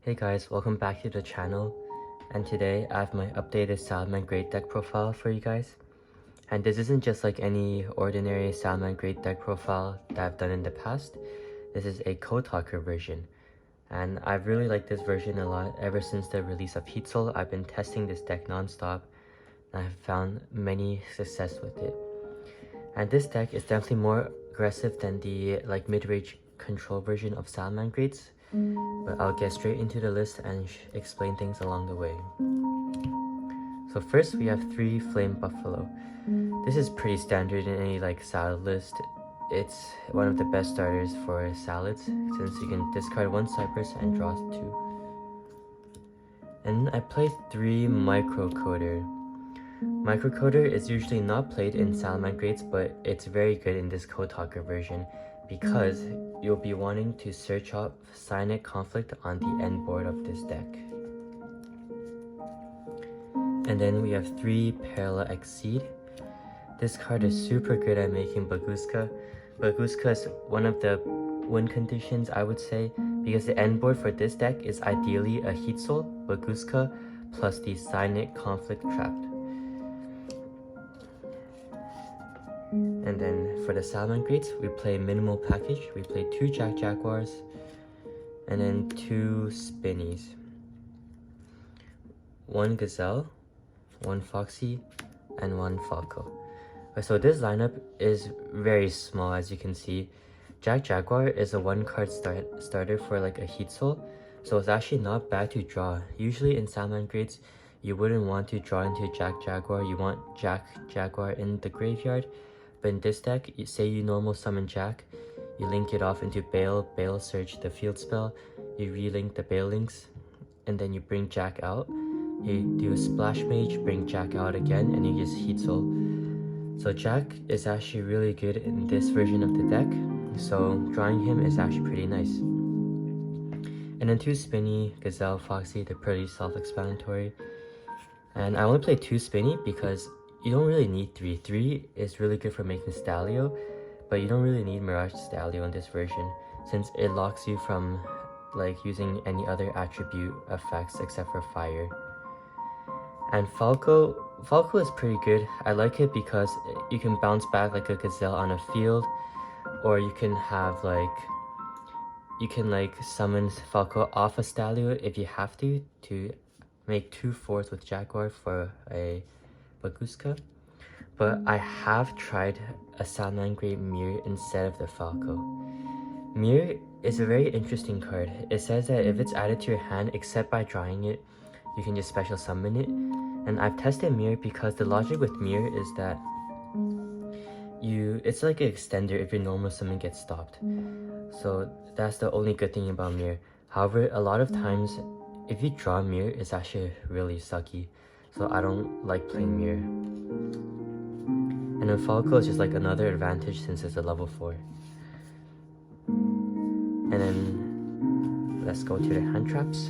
Hey guys, welcome back to the channel, and today I have my updated SALAMANGREAT deck profile for you guys. And this isn't just like any ordinary SALAMANGREAT deck profile that I've done in the past. This is a TALKER version, and I've really liked this version a lot. Ever since the release of Heat Soul, I've been testing this deck non-stop, and I've found many success with it. And this deck is definitely more aggressive than the mid-range control version of SALAMANGREAT's, but I'll get straight into the list and explain things along the way. So first we have 3 Flame Buffalo. This is pretty standard in any salad list. It's one of the best starters for salads since you can discard 1 Cypress and draw 2. And I played 3 Microcoder. Microcoder is usually not played in SALAMANGREAT's, but it's very good in this TALKER version because you'll be wanting to search up Cyanic Conflict on the end board of this deck. And then we have 3 Parallel Exceed. This card is super good at making Baguska. Baguska is one of the win conditions, I would say, because the end board for this deck is ideally a Heat Soul, Baguska, plus the Cyanic Conflict trapped. And then for the SALAMANGREATs, we play minimal package. We play 2 Jaguars and then 2 Spinnies. 1 Gazelle, 1 Foxy, and 1 Falco. So this lineup is very small, as you can see. Jaguar is a 1-card starter for a Heat Soul, so it's actually not bad to draw. Usually in SALAMANGREATs, you wouldn't want to draw into Jaguar, you want Jaguar in the graveyard. But in this deck, say you normal summon Jack, you link it off into Bale search the field spell, you relink the Bale links, and then you bring Jack out. You do a Splash Mage, bring Jack out again, and you just Heat Soul. So Jack is actually really good in this version of the deck, so drawing him is actually pretty nice. And then 2 Spinny, Gazelle, Foxy, they're pretty self-explanatory. And I only play 2 Spinny because you don't really need 3. 3 is really good for making Stalio, but you don't really need Mirage Stalio in this version since it locks you from using any other attribute effects except for fire. And Falco is pretty good. I like it because you can bounce back like a Gazelle on a field, or you can have summon Falco off a Stalio if you have to make 2 4s with Jaguar for a Baguska. But I have tried a SALAMANGREAT Mirror instead of the Falco. Mirror is a very interesting card. It says that if it's added to your hand except by drawing it, you can just special summon it. And I've tested Mirror because the logic with Mirror is that it's like an extender if your normal summon gets stopped. So that's the only good thing about Mirror. However, a lot of times if you draw Mirror, it's actually really sucky. So I don't like playing Mirror. And then Falco is just another advantage since it's a level 4. And then let's go to the hand traps.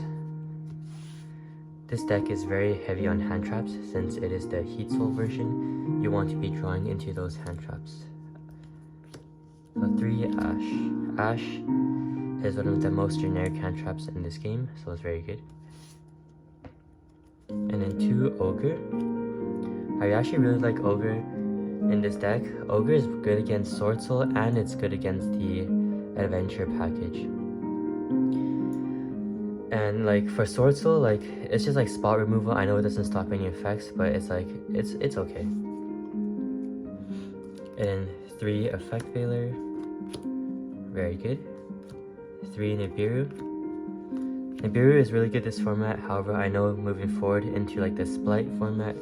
This deck is very heavy on hand traps since it is the Heat Soul version. You want to be drawing into those hand traps. So 3 Ash. Ash is one of the most generic hand traps in this game, so it's very good. And then 2 Ogre. I actually really like Ogre in this deck. Ogre is good against Sword Soul and it's good against the Adventure package. And for Sword Soul, it's just spot removal. I know it doesn't stop any effects, but it's it's okay. And then 3 Effect Veiler. Very good. 3 Nibiru. Nibiru is really good this format, however I know moving forward into the Splite format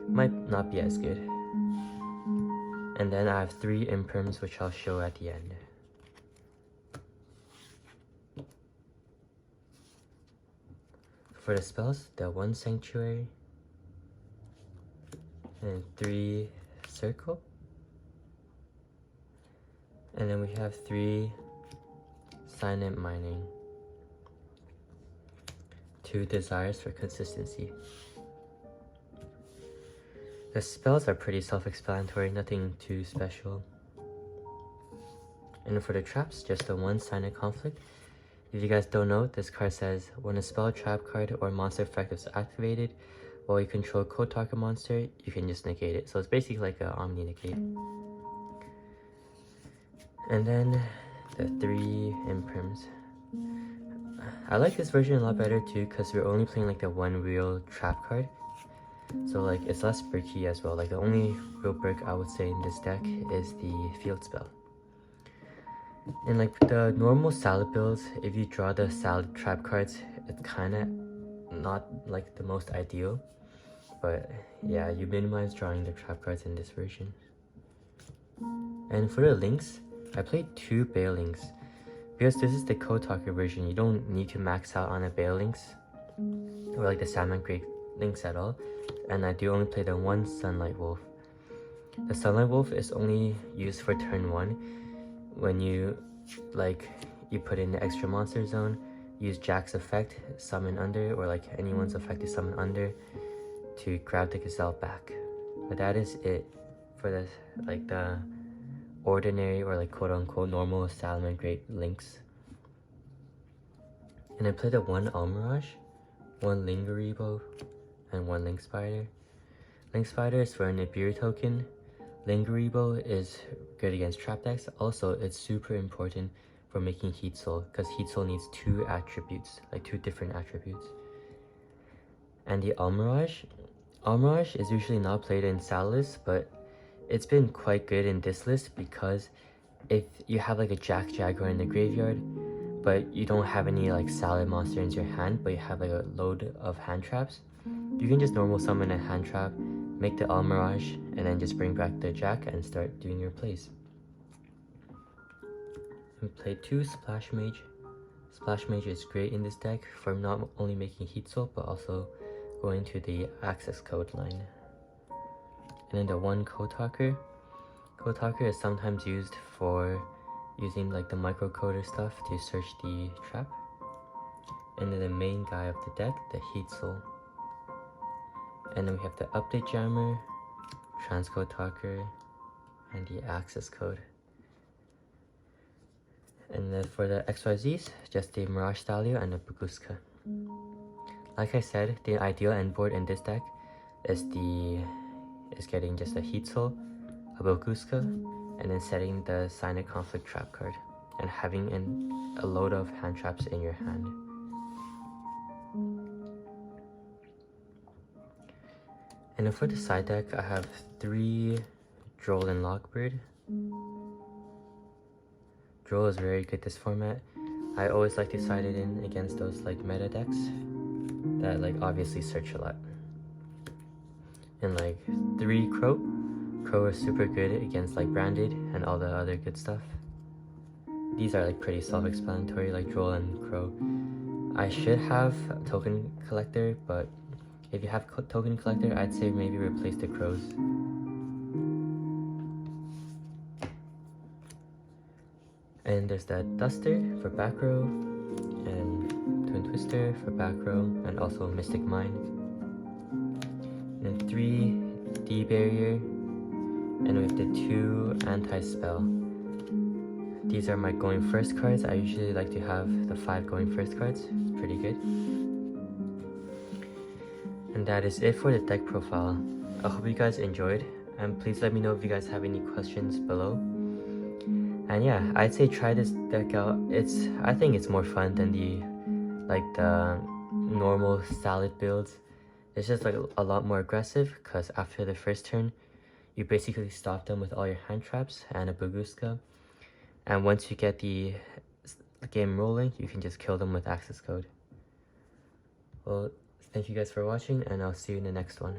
might not be as good. And then I have 3 Imperms which I'll show at the end. For the spells, the 1 Sanctuary, and 3 Circle, and then we have 3 Silent Mining, 2 Desires for consistency. The spells are pretty self-explanatory, nothing too special. And for the traps, just the 1 Cyanic Conflict. If you guys don't know, this card says, when a spell, trap card, or monster effect is activated while you control code target monster, you can just negate it. So it's basically like an Omni negate. And then the 3 imprims. I like this version a lot better too, because we're only playing like the one real trap card. So like it's less bricky as well. Like the only real brick I would say in this deck is the field spell. In like the normal salad builds, if you draw the salad trap cards, it's kind of not like the most ideal. But yeah, you minimize drawing the trap cards in this version. And for the links, I played 2 Bale links. Because this is the Code Talker version, you don't need to max out on the Bale links or like the Salamanger links at all. And I do only play the 1 Sunlight Wolf. The Sunlight Wolf is only used for turn 1 when you put in the extra monster zone, use Jack's effect, summon under, or like anyone's effect to summon under to grab the gazelle back. But that is it for the ordinary or like quote unquote normal Salamangreat links. And I played the 1 Almirage, 1 Lingeribo, and 1 Link Spider. Link Spider is for an Nibiru token. Lingeribo is good against trap decks. Also, it's super important for making Heat Soul, because Heat Soul needs 2 attributes, like 2 different attributes. And the Almirage is usually not played in Sal list, but it's been quite good in this list, because if you have like a Jack Jaguar in the graveyard, but you don't have any like salad monster in your hand, but you have like a load of hand traps, you can just normal summon a hand trap, make the Almirage, and then just bring back the Jack and start doing your plays. And play 2 Splash Mage. Splash Mage is great in this deck for not only making Heat Soul, but also going to the access code line. And then the 1 Code Talker. Code Talker is sometimes used for using like the microcoder stuff to search the trap. And then the main guy of the deck, the Heat Soul. And then we have the Update Jammer, Transcode Talker, and the access code. And then for the XYZs, just the Mirage Stalio and the Baguska. Like I said, the ideal end board in this deck is getting just a Heat Soul, a Baguska, and then setting the Signet Conflict trap card, and having a load of hand traps in your hand. And then for the side deck, I have 3 Droll and Lockbird. Droll is very good this format. I always like to side it in against those like meta decks that like obviously search a lot. And like 3 Crow. Crow is super good against like Branded and all the other good stuff. These are like pretty self-explanatory, like Droll and Crow. I should have a Token Collector, but if you have Token Collector, I'd say maybe replace the Crows. And there's that Duster for back row, and Twin Twister for back row, and also Mystic Mine. And 3 D Barrier, and we have the 2 Anti-Spell. These are my going first cards. I usually like to have the 5 going first cards. It's pretty good. And that is it for the deck profile. I hope you guys enjoyed, and please let me know if you guys have any questions below. And yeah, I'd say try this deck out. I think it's more fun than the normal salad builds. It's just like a lot more aggressive, because after the first turn, you basically stop them with all your hand traps and a Baguska. And once you get the game rolling, you can just kill them with access code. Well, thank you guys for watching, and I'll see you in the next one.